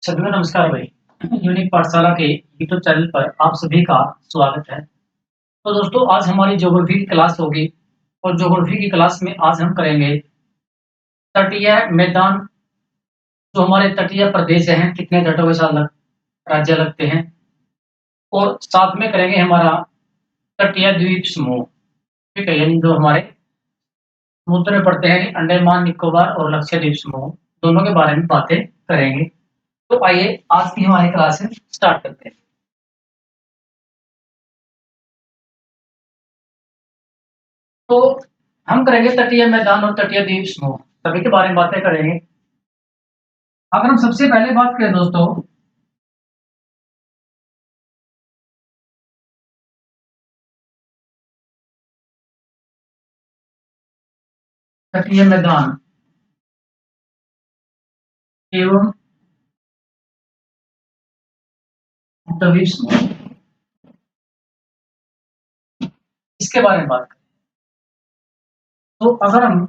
सभी को नमस्कार भाई। यूनिक पाठशाला के यूट्यूब चैनल पर आप सभी का स्वागत है। तो दोस्तों आज हमारी ज्योग्राफी की क्लास होगी और ज्योग्राफी की क्लास में आज हम करेंगे तटीय मैदान। जो हमारे तटीय प्रदेश हैं कितने तटों के साथ राज्य लगते हैं और साथ में करेंगे हमारा तटीय द्वीप समूह। ठीक है, यानी जो हमारे समुद्र में पड़ते हैं अंडमान निकोबार और लक्षद्वीप समूह, दोनों के बारे में बातें करेंगे। तो आइए आज की हमारी क्लास स्टार्ट करते हैं। तो हम करेंगे तटीय मैदान और तटीय द्वीप समूह, सभी के बारे में बातें करेंगे। अगर हम सबसे पहले बात करें दोस्तों, तटीय मैदान एवं द्वीप समूह, इसके बारे में बात करें तो अगर हम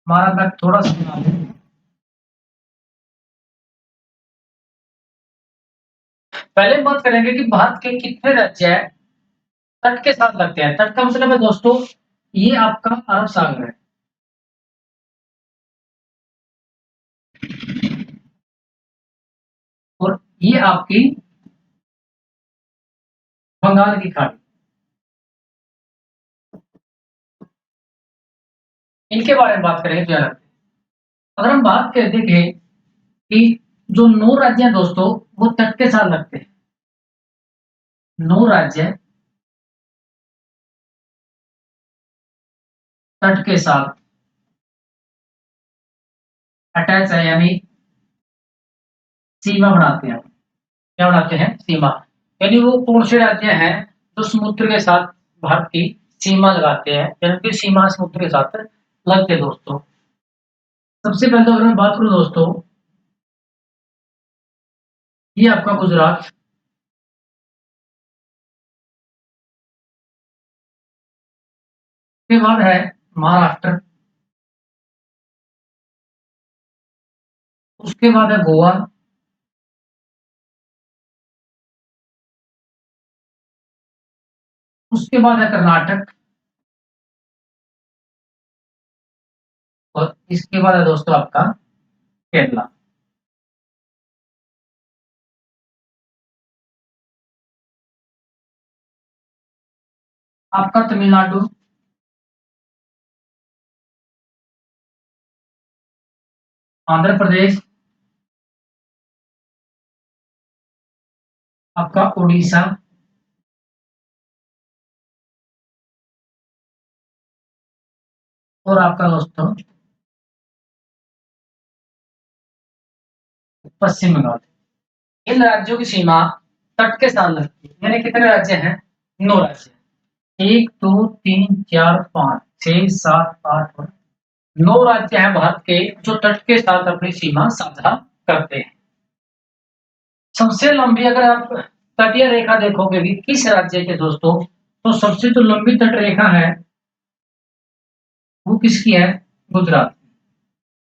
हमारा मैप थोड़ा सा बना लें, पहले बात करेंगे कि भारत के कितने राज्य है तट के साथ लगते हैं। तट का मतलब है दोस्तों, ये आपका अरब सागर है और ये आपकी बंगाल की खाड़ी। इनके बारे में बात करेंगे तो यार, अगर हम बात करें देखें कि जो 9 राज्य हैं दोस्तों वो तट के साथ लगते हैं। 9 राज्य तट के साथ अटैच है, यानी सीमा बनाते हैं। क्या बनाते हैं? सीमा। यानी वो कौन से राज्य हैं जो समुद्र के साथ भारत की सीमा लगाते हैं, यानी कि सीमा समुद्र के साथ लगते हैं दोस्तों। सबसे पहले तो अगर मैं बात करूं दोस्तों, ये आपका गुजरात, उसके बाद है महाराष्ट्र, उसके बाद है गोवा, उसके बाद है कर्नाटक और इसके बाद है दोस्तों आपका केरला। आपका तमिलनाडु, आंध्र प्रदेश, आपका उड़ीसा और आपका दोस्तों पश्चिम बंगाल। इन राज्यों की सीमा तट के साथ लगती है। यानी कितने राज्य हैं? 9 राज्य। 1 2 3 4 5 6 7 8 और 9 राज्य हैं भारत के जो तट के साथ अपनी सीमा साझा करते हैं। सबसे लंबी अगर आप तटीय रेखा देखोगे कि किस राज्य के दोस्तों, तो सबसे जो लंबी तट रेखा है वो किसकी है? गुजरात।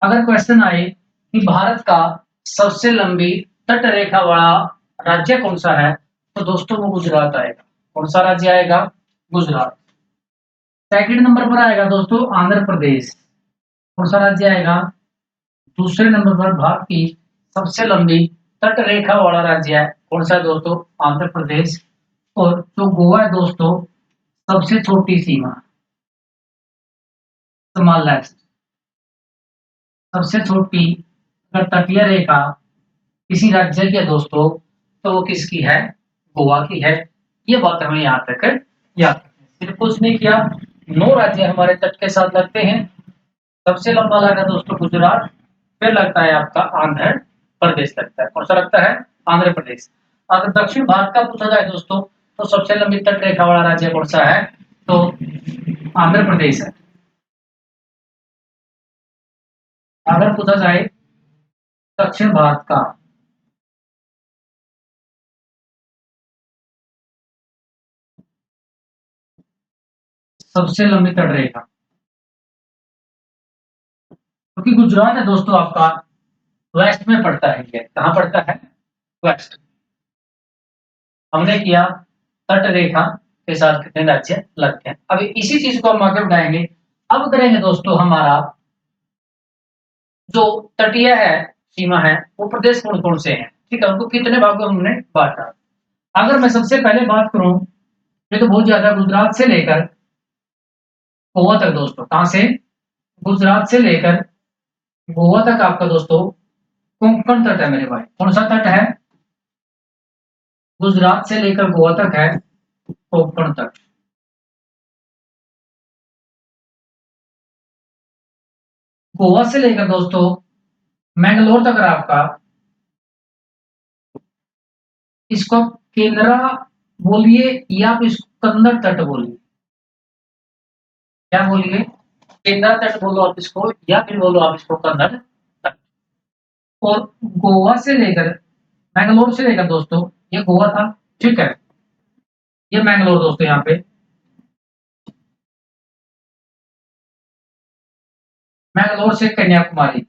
अगर क्वेश्चन आए कि भारत का सबसे लंबी तट रेखा वाला राज्य कौन सा है, तो दोस्तों वो गुजरात आएगा। कौन सा राज्य आएगा? गुजरात। सेकंड नंबर पर आएगा दोस्तों आंध्र प्रदेश। कौन सा राज्य आएगा? दूसरे नंबर पर भारत की सबसे लंबी तट रेखा वाला राज्य है कौन सा है दोस्तों? आंध्र प्रदेश। और जो गोवा है दोस्तों, सबसे छोटी सीमा, स्मॉलेस्ट, सबसे छोटी अगर तटीय रेखा किसी राज्य की है दोस्तों, तो वो किसकी है? गोवा की है। ये बात हमें यहाँ तक याद रखनी है। सिर्फ कुछ नहीं किया, 9 राज्य हमारे तट के साथ लगते हैं। सबसे लंबा लगा दोस्तों गुजरात, फिर लगता है आपका आंध्र प्रदेश लगता है। कौन सा लगता है? आंध्र प्रदेश। अगर दक्षिण भारत का पूछा जाए दोस्तों, तो सबसे लंबी तट रेखा वाला राज्य कौन सा है? तो आंध्र प्रदेश है। अगर पूछा जाए दक्षिण भारत का सबसे लंबी तट रेखा, क्योंकि गुजरात है दोस्तों आपका वेस्ट में पड़ता है, ये कहाँ पड़ता है, वेस्ट। हमने किया तट रेखा के साथ कितने राज्य लगते हैं। अभी इसी चीज को हम आगे बढ़ाएंगे। अब करेंगे दोस्तों हमारा जो तटीय है सीमा है वो प्रदेश कौन कौन से हैं, ठीक है, उनको कितने भागों में हमने बांटा। अगर मैं सबसे पहले बात करूं, ये तो बहुत ज्यादा, गुजरात से लेकर गोवा तक दोस्तों, कहां से, गुजरात से लेकर गोवा तक आपका दोस्तों कोंकण तट है मेरे भाई। कौन सा तट है, गुजरात से लेकर गोवा तक है कोंकण तट। गोवा से लेकर दोस्तों मैंगलोर तक है आपका, इसको आप केंद्रा बोलिए या फिर इसको कन्नड़ तट बोलिए, क्या बोलिए, केंद्रा तट बोलो आप इसको या फिर बोलो आप इसको कन्नड़ तट। और गोवा से लेकर मैंगलोर से लेकर दोस्तों, ये गोवा था, ठीक है, ये मैंगलोर दोस्तों, यहाँ पे मैंगलोर से कन्याकुमारी,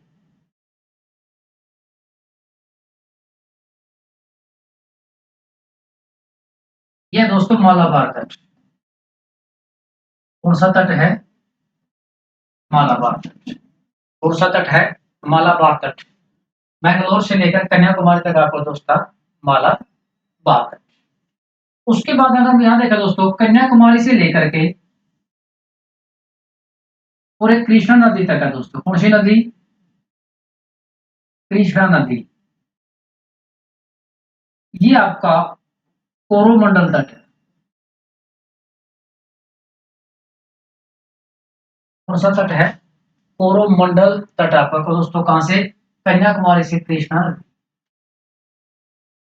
ये दोस्तों मालाबार तट। कौन सा तट है, मालाबार तट। कौन सा तट है, मालाबार तट। मैंगलोर से लेकर कन्याकुमारी तक आपको दोस्तों मालाबार तट। उसके बाद अगर हम यहाँ देखा दोस्तों, कन्याकुमारी से लेकर के और एक कृष्णा नदी तक है दोस्तों। कौन सी नदी, कृष्णा नदी, ये आपका कोरोमंडल तट है। कौन सा तट है, कोरोमंडल तट आपका दोस्तों, कहां से, कन्याकुमारी से कृष्णा नदी।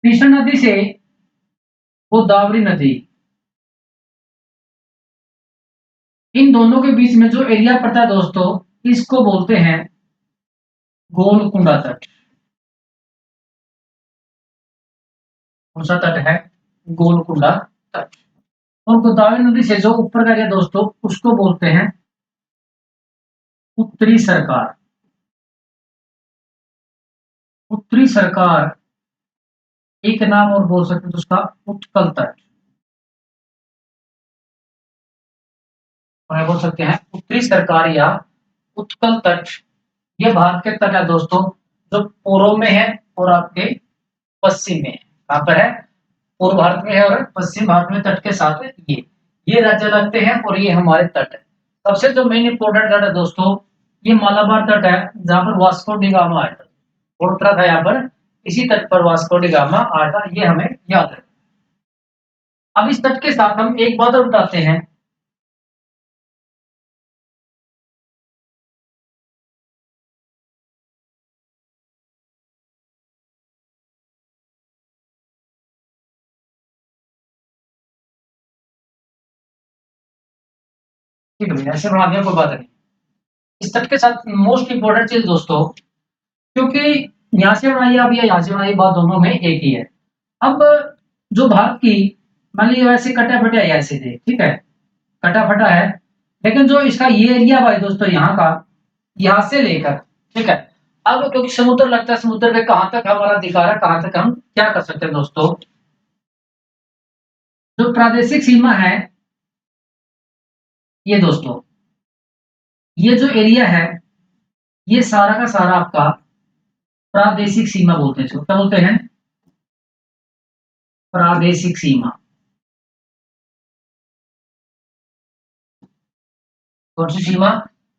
कृष्णा नदी से गोदावरी नदी, इन दोनों के बीच में जो एरिया पड़ता है दोस्तों, इसको बोलते हैं गोलकुंडा तट। कौन सा तट है, गोलकुंडा तट। और गोदावरी नदी से जो ऊपर का एरिया दोस्तों, उसको बोलते हैं उत्तरी सरकार। उत्तरी सरकार, एक नाम और बोल सकते हैं तो उसका उत्कल तट, और बोल सकते हैं उत्तरी सरकार या उत्कल तट। ये भारत के तट है दोस्तों, जो पूर्व में है और आपके पश्चिम में है। कहां पर है, पूर्व भारत में है और पश्चिम भारत में तट के साथ ये राज्य लगते हैं और ये हमारे तट है। सबसे जो मेन इंपोर्टेंट तट है दोस्तों, ये मालाबार तट है, जहां पर वास्को डी गामा आया था, और उतरा था यहाँ पर, इसी तट पर वास्को डी गामा आया था, ये हमें याद है। अब इस तट के साथ हम एक बात और बताते हैं, ठीक है भैया, ऐसे बना दिया कोई बात नहीं। इस तट के साथ मोस्ट इंपोर्टेंट चीज दोस्तों, क्योंकि यहाँ से बनाइए आप या यहाँ से बनाइए, बात दोनों में एक ही है। अब जो भारत की, मान लीजिए वैसे कटा फटा है ऐसे थे, ठीक है, कटा फटा है, लेकिन जो इसका ये एरिया भाई दोस्तों यहाँ का, यहाँ से लेकर, ठीक है, अब क्योंकि समुद्र लगता है, समुद्र पे कहाँ तक हमारा अधिकार है, कहाँ तक हम क्या कर सकते हैं दोस्तों, जो प्रादेशिक सीमा है, ये दोस्तों, ये जो एरिया है, ये सारा का सारा आपका प्रादेशिक सीमा बोलते हैं, इसको क्या बोलते हैं, प्रादेशिक सीमा। कौन सी सीमा,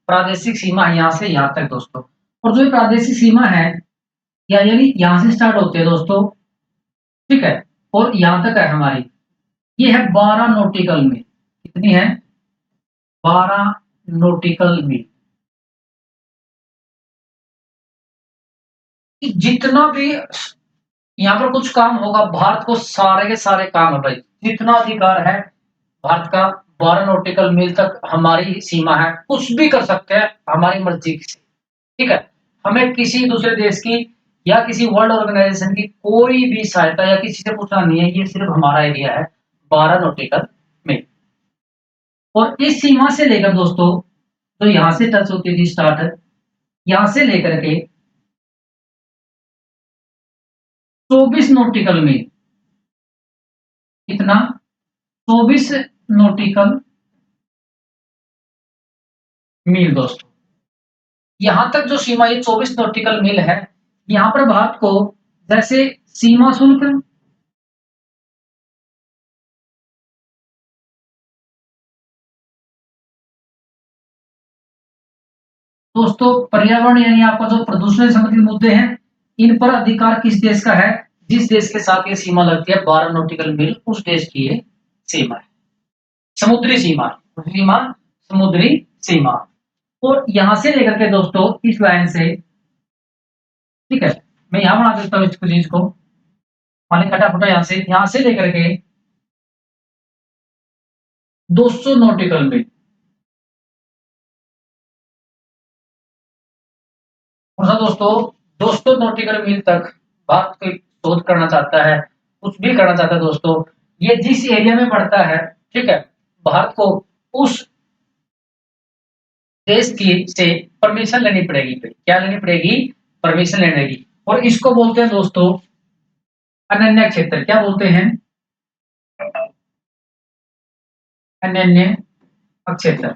प्रादेशिक सीमा है, यहाँ से यहाँ तक दोस्तों। और जो प्रादेशिक सीमा है, या यानी यहाँ से स्टार्ट होते हैं दोस्तों, ठीक है, और यहाँ तक है हमारी, ये है 12 नॉटिकल मील। कितनी है, 12 नॉटिकल मील। जितना भी यहाँ पर कुछ काम होगा, भारत को सारे के सारे काम है भाई, जितना अधिकार है भारत का, 12 नॉटिकल मील तक हमारी सीमा है, कुछ भी कर सकते हैं हमारी मर्जी से, ठीक है। हमें किसी दूसरे देश की या किसी वर्ल्ड ऑर्गेनाइजेशन की कोई भी सहायता या किसी से पूछना नहीं है, ये सिर्फ हमारा एरिया है, 12 नॉटिकल मील। और इस सीमा से लेकर दोस्तों, तो यहाँ से टच होती थी स्टार्ट है, यहां से लेकर के 24 नॉटिकल मील, कितना, 24 नॉटिकल मील दोस्तों। यहां तक जो सीमा, ये 24 नॉटिकल मील है, यहां पर भारत को जैसे सीमा शुल्क, दोस्तों पर्यावरण यानी आपका जो प्रदूषण से संबंधित मुद्दे हैं, इन पर अधिकार किस देश का है? जिस देश के साथ ये सीमा लगती है 12 नॉटिकल मील, उस देश की ये सीमा है, समुद्री सीमा। सीमा, समुद्री सीमा। और यहां से लेकर के दोस्तों इस लाइन से, ठीक है, मैं यहां बना देता हूं इसको, चीज को माने कटा फटा, यहां से लेकर के 200 नॉटिकल मील, और सा दोस्तों 200 नॉटिकल मील तक भारत कोई शोध करना चाहता है, कुछ भी करना चाहता है दोस्तों, ये जिस एरिया में पड़ता है, ठीक है, भारत को उस देश की से परमिशन लेनी पड़ेगी। क्या लेनी पड़ेगी? परमिशन लेने की। और इसको बोलते हैं दोस्तों अनन्य क्षेत्र। क्या बोलते हैं? अनन्य क्षेत्र।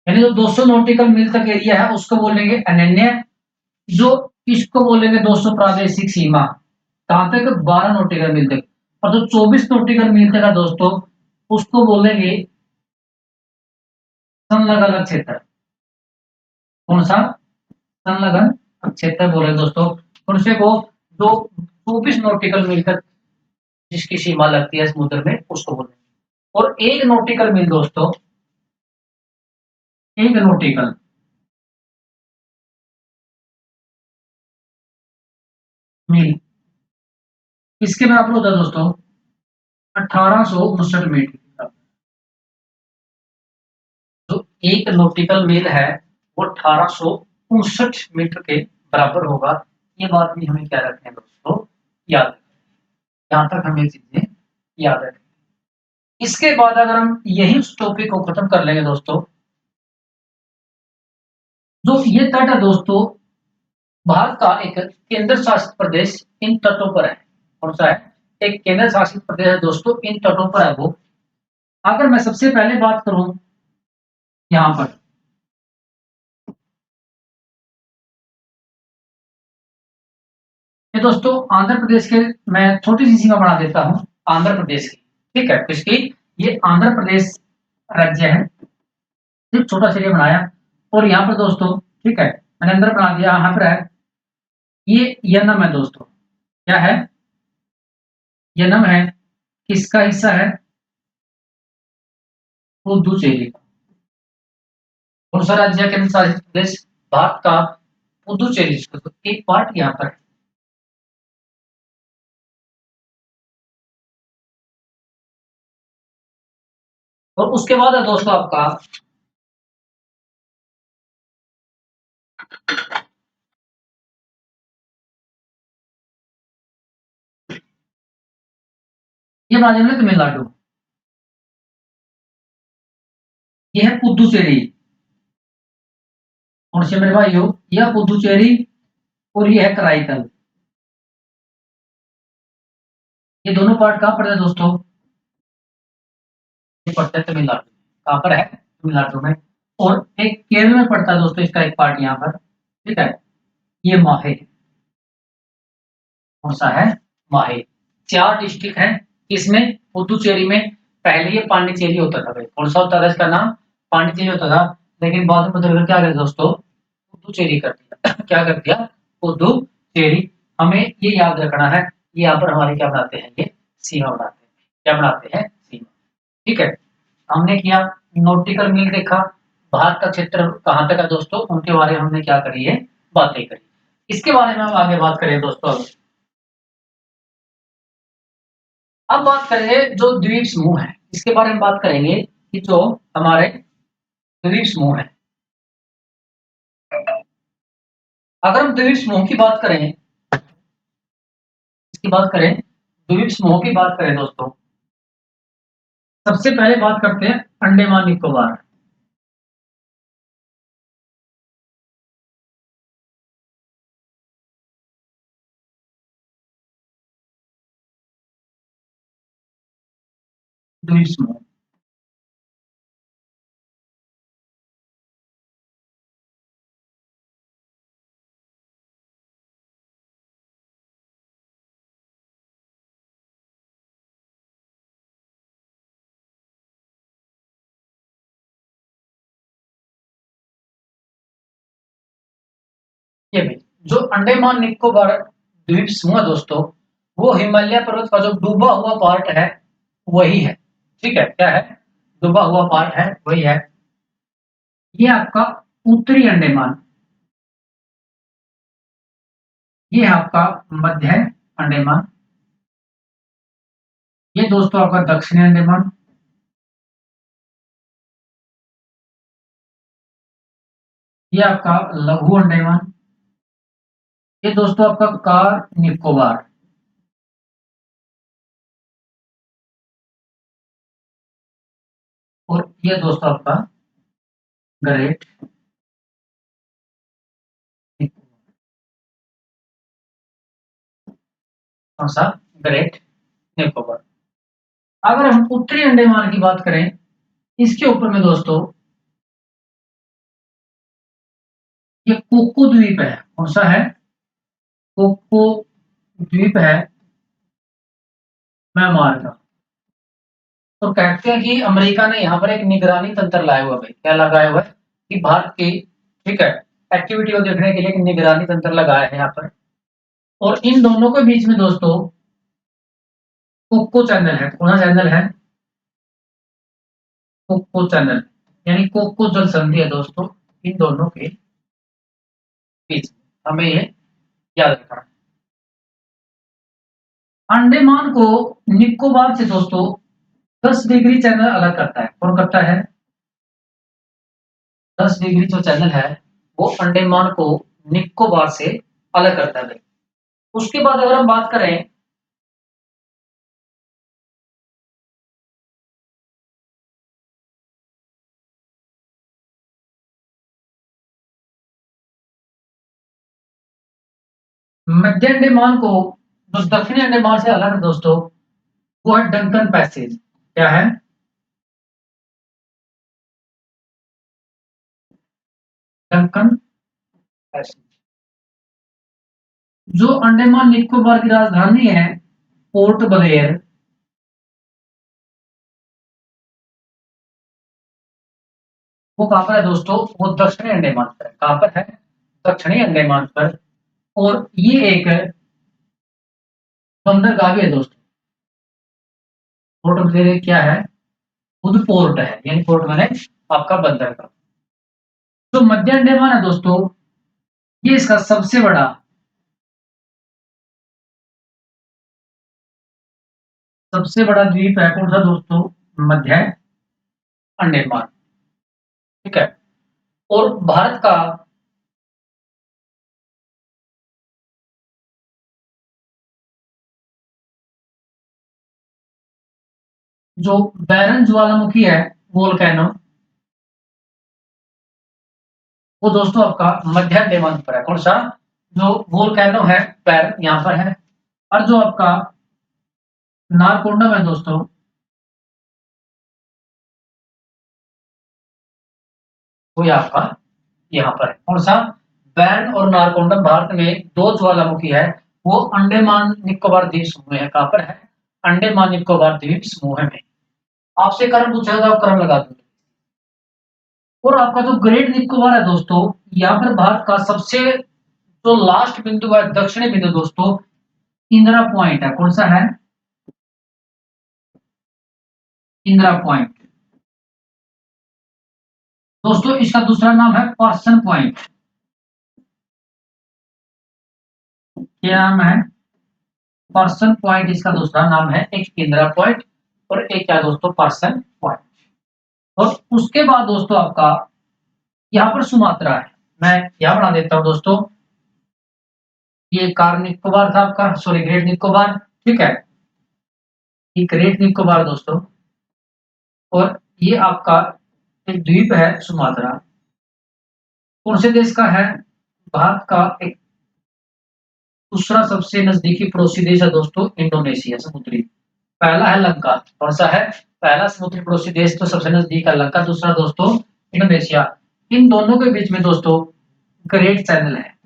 यानी जो 200 नॉटिकल मील तक एरिया है उसको बोलेंगे अनन्य, जो इसको बोलेंगे दोस्तों प्रादेशिक सीमा। कहां तक? 12 नॉटिकल मील तक। और जो 24 नॉटिकल मील तक है दोस्तों, उसको बोलेंगे संलग्न क्षेत्र। कौन सा? संलग्न क्षेत्र बोले दोस्तों। उनसे को जो 24 नॉटिकल मील तक जिसकी सीमा लगती है समुद्र में, उसको बोलेंगे। और एक नॉटिकल मील दोस्तों, एक नॉटिकल मील किसके बराबर होता है दोस्तों? 1859 मीटर। जो एक नॉटिकल मील है वो 1859 मीटर के बराबर होगा। ये बात भी हमें क्या रखना है दोस्तों? याद रखें। यहां तक हमें चीजें याद रखें। इसके बाद अगर हम यही उस टॉपिक को खत्म कर लेंगे दोस्तों, जो ये तट है दोस्तों, भारत का एक केंद्र शासित प्रदेश इन तटों पर है। कौन सा है? एक केंद्र शासित प्रदेश है दोस्तों, इन तटों पर है वो। अगर मैं सबसे पहले बात करूं यहां पर, ये दोस्तों आंध्र प्रदेश के, मैं छोटी सी सीमा बना देता हूं आंध्र प्रदेश की, ठीक है, किसकी? ये आंध्र प्रदेश राज्य है, सिर्फ छोटा सा एरिया बनाया। और यहाँ पर दोस्तों, ठीक है, मैंने अंदर बना दिया, यहाँ पर है ये यनम है दोस्तों। क्या है? यनम है। किसका हिस्सा है? पुदुचेरी। कौन सा राज्य है केंद्र शासित प्रदेश? भारत का पुदुचेरी, तो एक पार्ट यहाँ पर है। और उसके बाद है दोस्तों आपका, ये बना दिया हमने तमिलनाडु। ये है पुदुचेरी। कौन से मेरे भाइयों? यह पुदुचेरी, और ये है कराईकल। ये दोनों पार्ट कहाँ पड़ते हैं दोस्तों? ये पड़ता है तमिलनाडु में। कहाँ पर है? तमिलनाडु में। और एक केरल में पड़ता है दोस्तों, इसका एक पार्ट यहाँ पर, ठीक है, ये माहे। कौन सा है? माहे। चार डिस्ट्रिक्ट हैं इसमें, पुदुचेरी में। पहले ये पांडिचेरी होता था भाई। कौन सा होता था इसका नाम? पांडिचेरी होता था। लेकिन बाद में बदलकर क्या कर दोस्तों? पुदुचेरी कर दिया। क्या कर दिया? पुदुचेरी। हमें ये याद रखना है, ये यहाँ पर हमारे क्या बनाते हैं? ये सीमा बनाते हैं। क्या बनाते हैं? सीमा। ठीक है, हमने किया, नॉटिकल मील देखा, भारत का क्षेत्र कहाँ तक है दोस्तों, उनके बारे में हमने क्या करी है? बातें करी। इसके बारे में हम आगे बात करें दोस्तों। अब बात करेंगे जो द्वीप समूह है, इसके बारे में बात करेंगे कि जो हमारे द्वीप समूह है। अगर हम द्वीप समूह की बात करें, इसकी बात करें, द्वीप समूह की बात करें दोस्तों, सबसे पहले बात करते हैं अंडमान निकोबार। द्वीप समूह। ये भी जो अंडमान निकोबार द्वीप समूह है दोस्तों, वो हिमालय पर्वत का जो डूबा हुआ पार्ट है वही है। ठीक है, क्या है? डूबा हुआ पार्ट है वही है। ये आपका उत्तरी अंडमान, ये आपका मध्य अंडमान, ये दोस्तों आपका दक्षिणी अंडमान, ये आपका लघु अंडमान, ये दोस्तों आपका कार निकोबार, और ये दोस्तों आपका ग्रेट कौन सा? ग्रेट निकोबार। अगर हम उत्तरी अंडमान की बात करें, इसके ऊपर में दोस्तों ये कोको द्वीप है। कौन सा है? कोको द्वीप है म्यांमार का। तो कहते हैं कि अमेरिका ने यहाँ पर एक निगरानी तंत्र लाया हुआ है। क्या लगाया हुआ है? कि भारत की, ठीक है, एक्टिविटी को देखने के लिए एक निगरानी तंत्र लगाया है यहाँ पर। और इन दोनों के बीच में दोस्तों कोको चैनल है। कौन सा चैनल है? कोको चैनल, यानी कोको जल संधि है दोस्तों इन दोनों के बीच। हमें ये याद रखना है। अंडमान को निकोबार से दोस्तों 10 डिग्री चैनल अलग करता है। कौन करता है? 10 डिग्री जो चैनल है वो अंडमान को निकोबार से अलग करता है। उसके बाद अगर हम बात करें मध्य अंडमान को, जो दक्षिणी अंडमान से अलग है दोस्तों, वो है डंकन पैसेज। क्या है? Duncan passage. जो अंडमान निकोबार की राजधानी है पोर्ट ब्लेयर, वो कहां पर है दोस्तों? वो दक्षिणी अंडमान पर है। कहां पर है? दक्षिणी अंडमान पर। और ये एक बंदरगाह भी है दोस्तों। पोर्ट ब्लेयर क्या है? खुद पोर्ट है, यानी पोर्ट मैंने आपका बंदरगाह। जो मध्य अंडमान है दोस्तों, ये इसका सबसे बड़ा द्वीप है। कौन सा दोस्तों? मध्य अंडमान। ठीक है। और भारत का जो बैरन ज्वालामुखी है, वोल्केनो, वो दोस्तों आपका मध्य अंडमान पर है। कौन सा? जो वोल्केनो है बैरन, यहां पर है। और जो आपका नारकोंडम है दोस्तों, वो ये आपका यहाँ पर है। कौन सा? बैरन और नारकोंडम भारत में दो ज्वालामुखी है। वो अंडमान निकोबार द्वीप समूह है। कहां पर है? अंडमान निकोबार द्वीप समूह में। आपसे क्रम पूछेगा तो आप क्रम लगा दो। और आपका जो ग्रेट निकोबार है दोस्तों, यहाँ पर भारत का सबसे जो लास्ट बिंदु है, दक्षिणी बिंदु दोस्तों, इंदिरा पॉइंट है। कौन सा है? इंदिरा पॉइंट। दोस्तों इसका दूसरा नाम है पर्सन पॉइंट। क्या नाम है? पर्सन पॉइंट इसका दूसरा नाम है। एक इंदिरा पॉइंट और एक क्या दोस्तों? Person point. और उसके बाद दोस्तों आपका यहाँ पर सुमात्रा है। मैं यहाँ बना देता हूँ दोस्तों। ये कार निकोबार था आपका, सॉरी ग्रेट निकोबार। ठीक है, ये ग्रेट निकोबार दोस्तों। और ये आपका एक द्वीप है सुमात्रा। कौन से देश का है? भारत का एक दूसरा सबसे नजदीकी पड़ोसी देश है दोस्तों, इंडोनेशिया, समुद्री। पहला है लंका। कौन सा है? पहला समुद्री पड़ोसी देश तो सबसे नजदीक है लंका, दूसरा दोस्तों इंडोनेशिया। इन दोनों के बीच में दोस्तों ग्रेट चैनल है।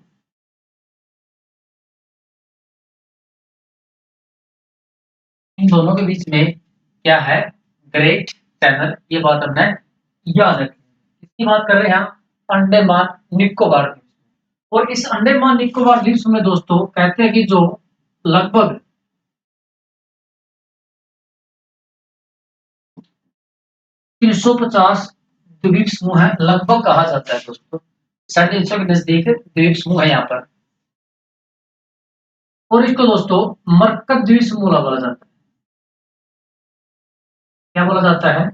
इन दोनों के बीच में क्या है? Great channel. ये बात हमने याद रखनी। इसकी बात कर रहे हैं हम अंडमान निकोबार द्वीप। और इस अंडमान निकोबार द्वीप में दोस्तों कहते हैं कि जो लगभग 350 द्वीप समूह है, लगभग कहा जाता है दोस्तों। 350 के नजदीक द्वीप समूह है यहाँ पर। और इसको दोस्तों मरकत द्वीप समूह बोला जाता है। क्या बोला जाता है?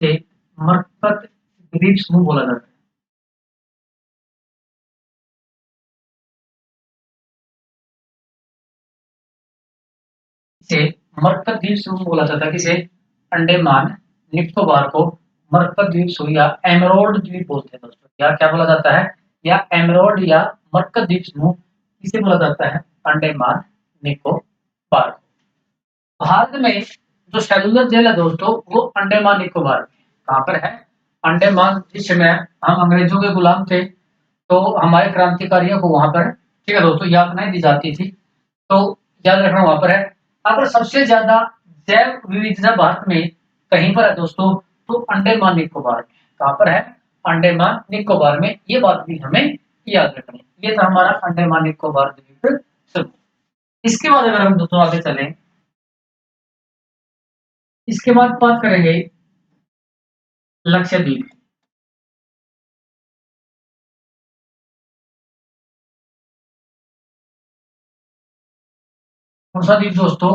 कि मरकत द्वीप समूह बोला जाता है। इसे मरकत द्वीप समूह बोला जाता है। किसे? अंडमान निकोबार को मरकत द्वीप समूह या एमरोल्ड द्वीप बोलते हैं दोस्तों। या क्या बोला जाता है? या एमरोल्ड या मरकत द्वीप समूह इसे बोला जाता है अंडमान निकोबार। भारत में जो सेलुलर जेल है दोस्तों वो अंडमान निकोबार में। कहाँ पर है? अंडमान। जिस समय हम अंग्रेजों के गुलाम थे तो हमारे क्रांतिकारियों को वहां पर, ठीक है दोस्तों, यातनाएं दी जाती थी। तो याद रखना वहां पर है। अगर सबसे ज्यादा जैव विविधता भारत में कहीं पर है दोस्तों तो अंडमान निकोबार में। कहाँ पर है? अंडमान निकोबार में। ये बात भी हमें याद रखनी है। ये था हमारा अंडमान निकोबार द्वीप समूह। इसके बाद अगर हम दोस्तों आगे चलें, इसके बाद बात करेंगे लक्षद्वीप। कौन सा द्वीप दोस्तों?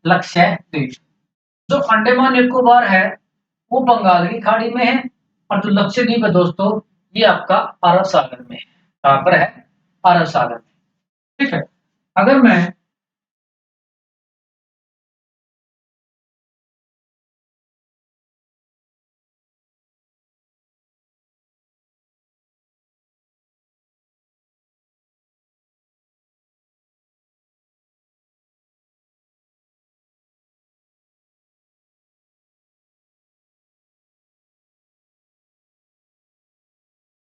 लक्षद्वीप। जो अंडमान निकोबार है वो बंगाल की खाड़ी में है। और जो लक्षद्वीप है दोस्तों ये आपका अरब सागर में है। कहां पर है? अरब सागर में। ठीक है। अगर मैं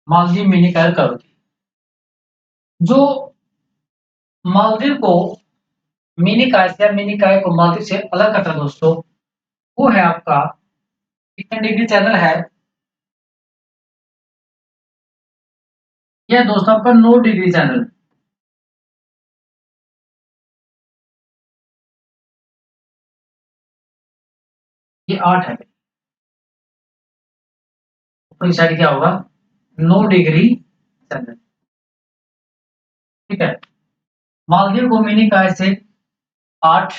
मालदीव मिनी कायर करूंगी, जो मालदीव को मिनी काय से या मिनी काय को मालदीव से अलग करता है दोस्तों वो है आपका कितने डिग्री चैनल है? यह दोस्तों आपका 9 डिग्री चैनल। ये 8 है। ऊपरी साइड क्या होगा? 9 डिग्री चैनल। ठीक है। मालदीव को मिनी काय से 8,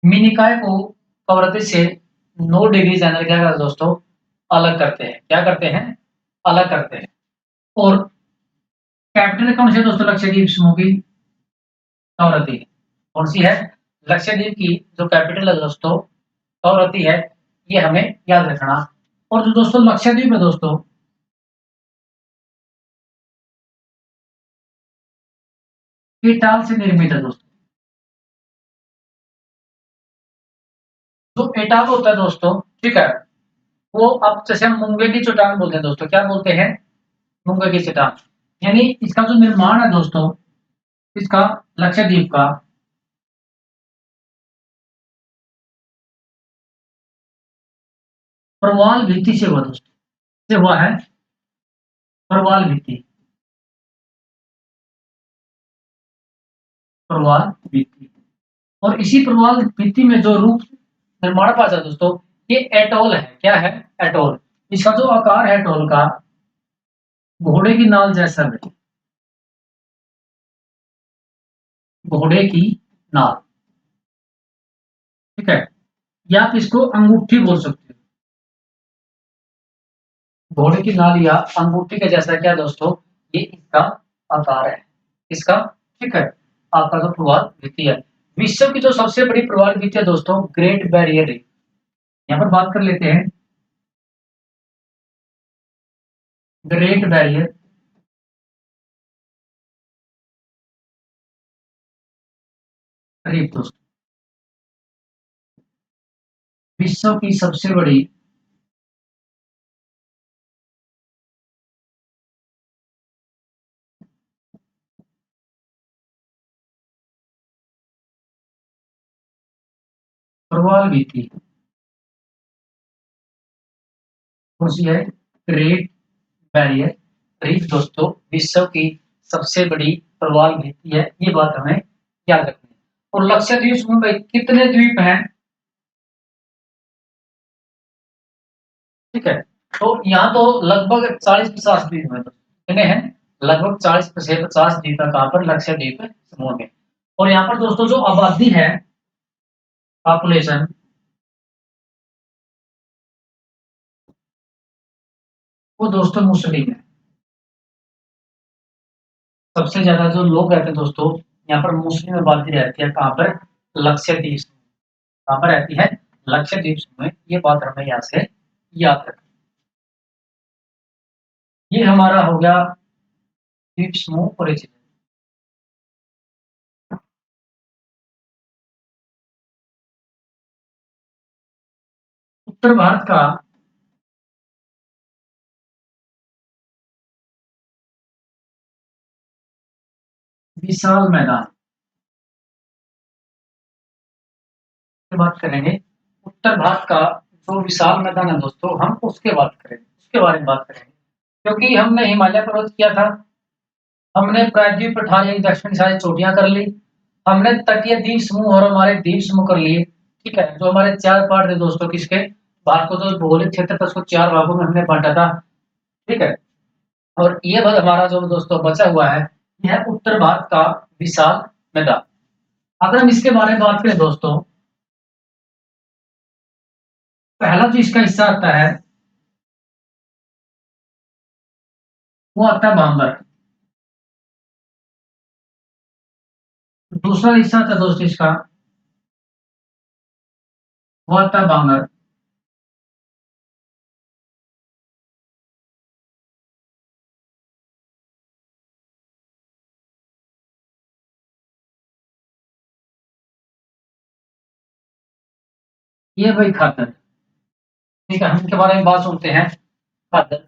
मिनी काय को कवरती से 9 डिग्री चैनल क्या करते हैं दोस्तों? अलग करते हैं। क्या करते हैं? अलग करते हैं। और कैपिटल कौन सी है दोस्तों लक्षद्वीप समूह की? कवरती। कौन सी है? लक्षद्वीप की जो कैपिटल है दोस्तों कवरती है। ये हमें याद रखना। और जो दोस्तों लक्षद्वीप है दोस्तों एटाल से निर्मित है दोस्तों। जो एटाल होता है दोस्तों, ठीक है, वो अब जैसे हम मूंगे की चट्टान बोलते हैं दोस्तों। क्या बोलते हैं? मूंगे की चट्टान। यानी इसका जो निर्माण है दोस्तों इसका लक्षद्वीप का प्रवाल भित्ति से हुआ दोस्तों। से हुआ है प्रवाल भित्ति। प्रवाल भित्ति। और इसी प्रवाल भित्ति में जो रूप निर्माण पाया जाता है दोस्तों ये एटोल है। क्या है? एटोल। इसका जो आकार है एटोल का घोड़े की नाल जैसा है। घोड़े की नाल। ठीक है। या आप इसको अंगूठी बोल सकते हो। घोड़े की नाल या अंगूठी के जैसा क्या दोस्तों? ये इसका आकार है। इसका, ठीक है, आपका जो प्रवाल भित्ति है। विश्व की जो सबसे बड़ी प्रवाल भित्ति है दोस्तों ग्रेट बैरियर रीफ। यहाँ पर बात कर लेते हैं ग्रेट बैरियर रीफ दोस्तों। विश्व की सबसे बड़ी प्रवाल भित्ति कौन सी है? ग्रेट बैरियर रीफ दोस्तों विश्व की सबसे बड़ी प्रवाल भित्ति है, ये बात हमें याद रखनी है। और लक्षद्वीप में भाई कितने द्वीप हैं? ठीक है, तो यहाँ तो लगभग 40-50 द्वीप हैं। कितने हैं? लगभग 40 से 50 द्वीप है कहाँ पर? लक्षद्वीप समूह में। और यहाँ पर दोस्तों जो आबादी है, पॉपुलेशन, वो दोस्तों मुस्लिम है। सबसे ज्यादा जो लोग रहते हैं दोस्तों, यहाँ पर मुस्लिम आबादी रहती है कहाँ पर? लक्षद्वीप। कहाँ पर रहती है? लक्षद्वीप में। ये बात हमें यहाँ से याद रखनी। ये हमारा हो गया द्वीप समूह और एक उत्तर भारत का विशाल मैदान की बात करेंगे। उत्तर भारत का जो विशाल मैदान है दोस्तों, हम उसके बात करेंगे, उसके बारे में बात करेंगे। क्योंकि हमने हिमालय पर्वत किया था, हमने प्रायद्वीप पठार दक्षिण सारी चोटियां कर ली, हमने तटीय द्वीप समूह और हमारे द्वीप समूह कर लिए। ठीक है, जो हमारे 4 पार्ट थे दोस्तों किसके? भारत को जो भौगोलिक क्षेत्र था उसको 4 भागों में हमने बांटा था। ठीक है, और ये भाग हमारा जो दोस्तों बचा हुआ है, यह उत्तर भारत का विशाल मैदान। अगर हम इसके बारे में बात करें दोस्तों, पहला जो इसका हिस्सा आता है वो आता है बांबर। दूसरा हिस्सा आता है दोस्तों इसका, वो आता है बांगर। ये भाई खादर। ठीक है, हम इनके बारे में बात सुनते हैं। खादर।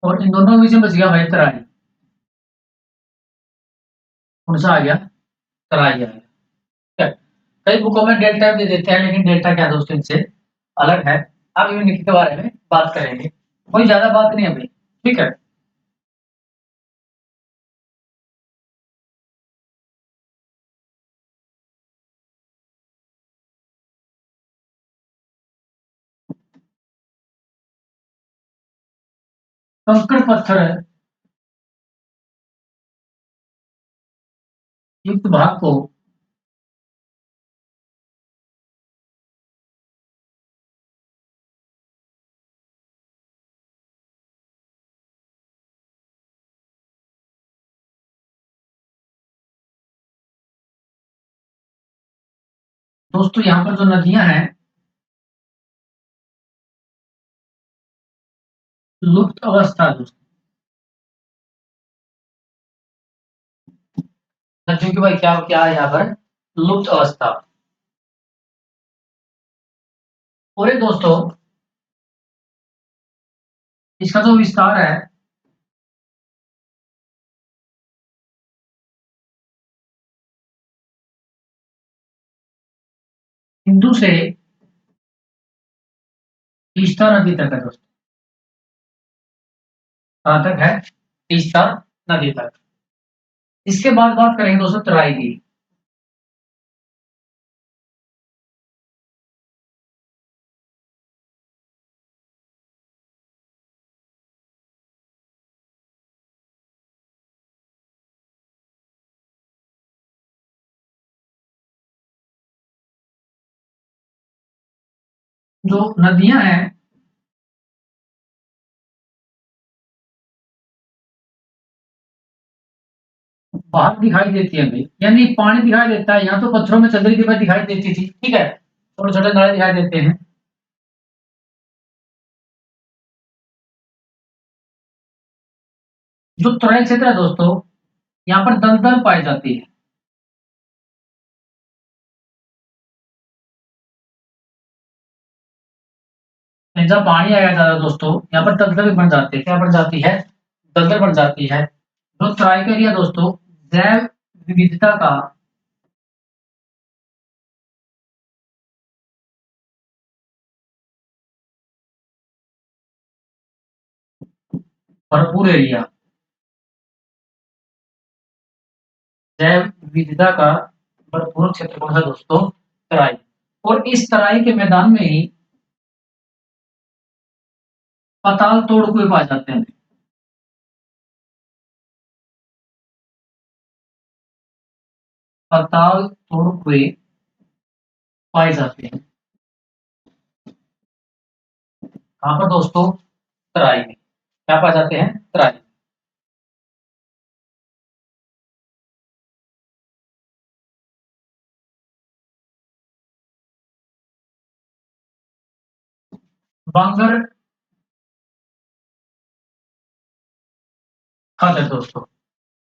और इन दोनों में से बच गया भाई तराई। कौन सा आ गया? तराई आ गया। ठीक है, कई बुकों में डेल्टा दे देते हैं, लेकिन डेल्टा क्या दोस्तों इनसे अलग है। अब इनके बारे में बात करेंगे, कोई ज्यादा बात नहीं है भाई। ठीक है, कंकड़ पत्थर युक्त भाग को दोस्तों यहाँ पर जो नदियां हैं, लुप्त अवस्था दोस्तों। नदियों की भाई क्या क्या है यहाँ पर? लुप्त अवस्था। और ये दोस्तों इसका जो विस्तार है, हिंदू से तीस्ता नदी तक है दोस्तों। कहाँ तक है? तीस्ता नदी तक। इसके बाद बात करेंगे दोस्तों तराई की। जो नदियां हैं, बाहर दिखाई देती है भाई, यानी पानी दिखाई देता है। यहाँ तो पत्थरों में चंद्री दिखाई देती थी। ठीक है, छोटे छोटे नाले दिखाई देते हैं। जो तराई क्षेत्र है दोस्तों, यहाँ पर दलदल पाई जाती है। जब पानी आया ज्यादा दोस्तों, यहाँ पर दलदल बन जाती है। क्या बन जाती है? दलदल बन जाती है। जो तराई का एरिया दोस्तों, जैव विविधता का भरपूर एरिया, जैव विविधता का भरपूर क्षेत्र कौन सा दोस्तों? तराई। और इस तराई के मैदान में ही पाताल तोड़ कुएं पाए जाते हैं। पाताल तोड़ कुएं पाए जाते हैं। कहाँ पर दोस्तों? तराई में। क्या पाए जाते हैं? तराई। बांगर खाते दोस्तों।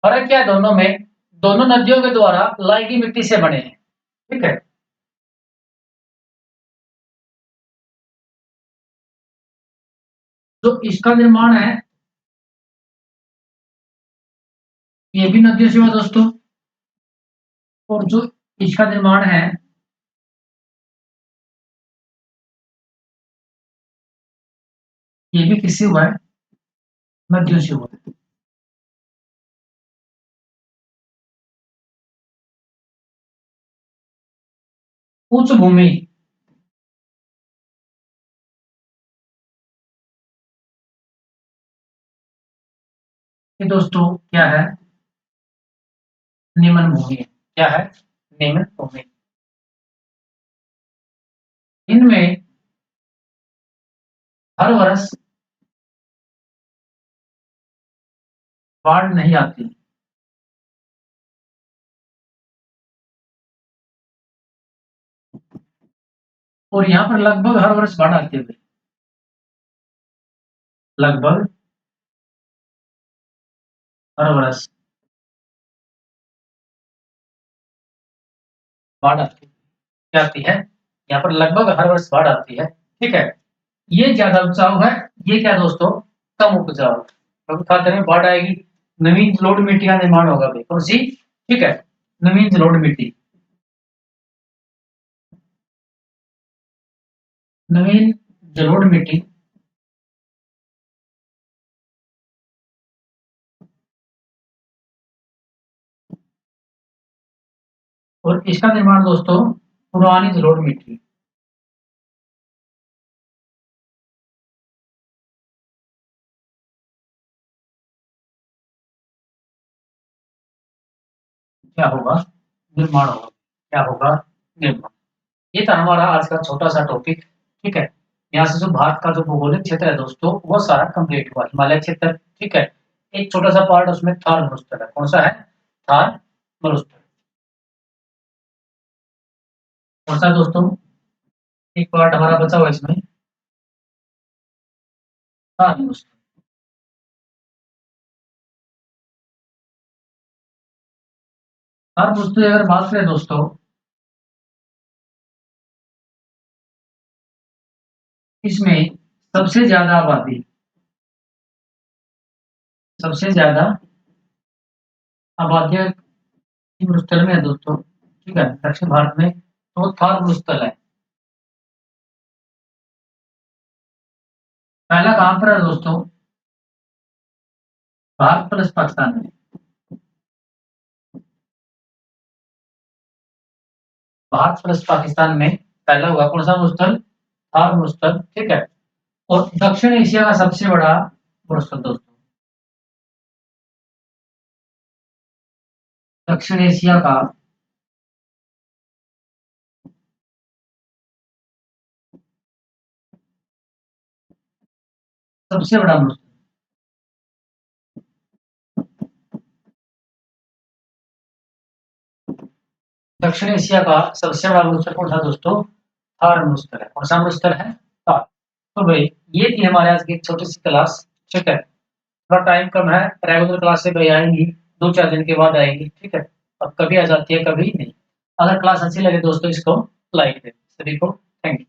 फर्क क्या है दोनों में? दोनों नदियों के द्वारा लाई की मिट्टी से बने हैं। ठीक है। जो इसका निर्माण है, ये भी नदियों से हुआ दोस्तों। और जो इसका निर्माण है, ये भी किससे हुआ है? नदियों से हुआ है। उच्च भूमि, ये दोस्तों क्या है? निम्न भूमि है। क्या है? निम्न भूमि। इनमें हर वर्ष बाढ़ नहीं आती। और यहाँ पर लगभग हर वर्ष बाढ़ आती है। लगभग हर वर्ष बाढ़ आती है। क्या आती है? यहाँ पर लगभग हर वर्ष बाढ़ आती है। ठीक है। ये ज्यादा उपजाऊ है, ये क्या दोस्तों? कम उपजाऊ। क्योंकि खाद्य में बाढ़ आएगी, नवीन जलोढ़ मिट्टी का निर्माण होगा भाई। कौन सी? ठीक है, नवीन जलोढ़ मिट्टी। नवीन जलोढ़ मिट्टी और इसका निर्माण दोस्तों पुरानी जलोढ़ मिट्टी। क्या होगा? निर्माण होगा। क्या होगा? निर्माण। ये था हमारा आज का छोटा सा टॉपिक। ठीक है। यहाँ से जो भारत का जो भौगोलिक क्षेत्र है दोस्तों, वो सारा कंप्लीट हुआ। हिमालय क्षेत्र, ठीक है। एक छोटा सा पार्ट उसमें थार मरुस्थल है। कौन सा है? थार मरुस्थल। कौन सा दोस्तों? एक पार्ट हमारा बचा हुआ इसमें, थार मरुस्थल। थार मरुस्थल की अगर बात करें दोस्तों, इसमें सबसे ज्यादा आबादी, सबसे ज्यादा आबादी मरुस्थल में है दोस्तों। ठीक है, दक्षिण भारत में तो थार मरुस्थल है। पहला कहां पर है दोस्तों? भारत प्लस पाकिस्तान में। भारत प्लस पाकिस्तान में पहला हुआ कौन सा मरुस्थल? थार मरुस्थल। ठीक है। और दक्षिण एशिया का सबसे बड़ा मरुस्थल दोस्तों, दक्षिण एशिया का सबसे बड़ा मरुस्थल, दक्षिण एशिया का सबसे बड़ा मरुस्थल कौन सा दोस्तों? थार मरुस्थल है। कौन सा मरुस्थल है? थार। तो भाई ये थी हमारे आज की एक छोटी सी क्लास। ठीक है। थोड़ा टाइम कम है, रेगुलर क्लासें भी आएँगी, 2-4 दिन के बाद आएँगी, ठीक है? अब कभी आ जाती है, कभी नहीं। अगर क्लास अच्छी लगे दोस्तों इसको लाइक दें। सभी को थैंक यू।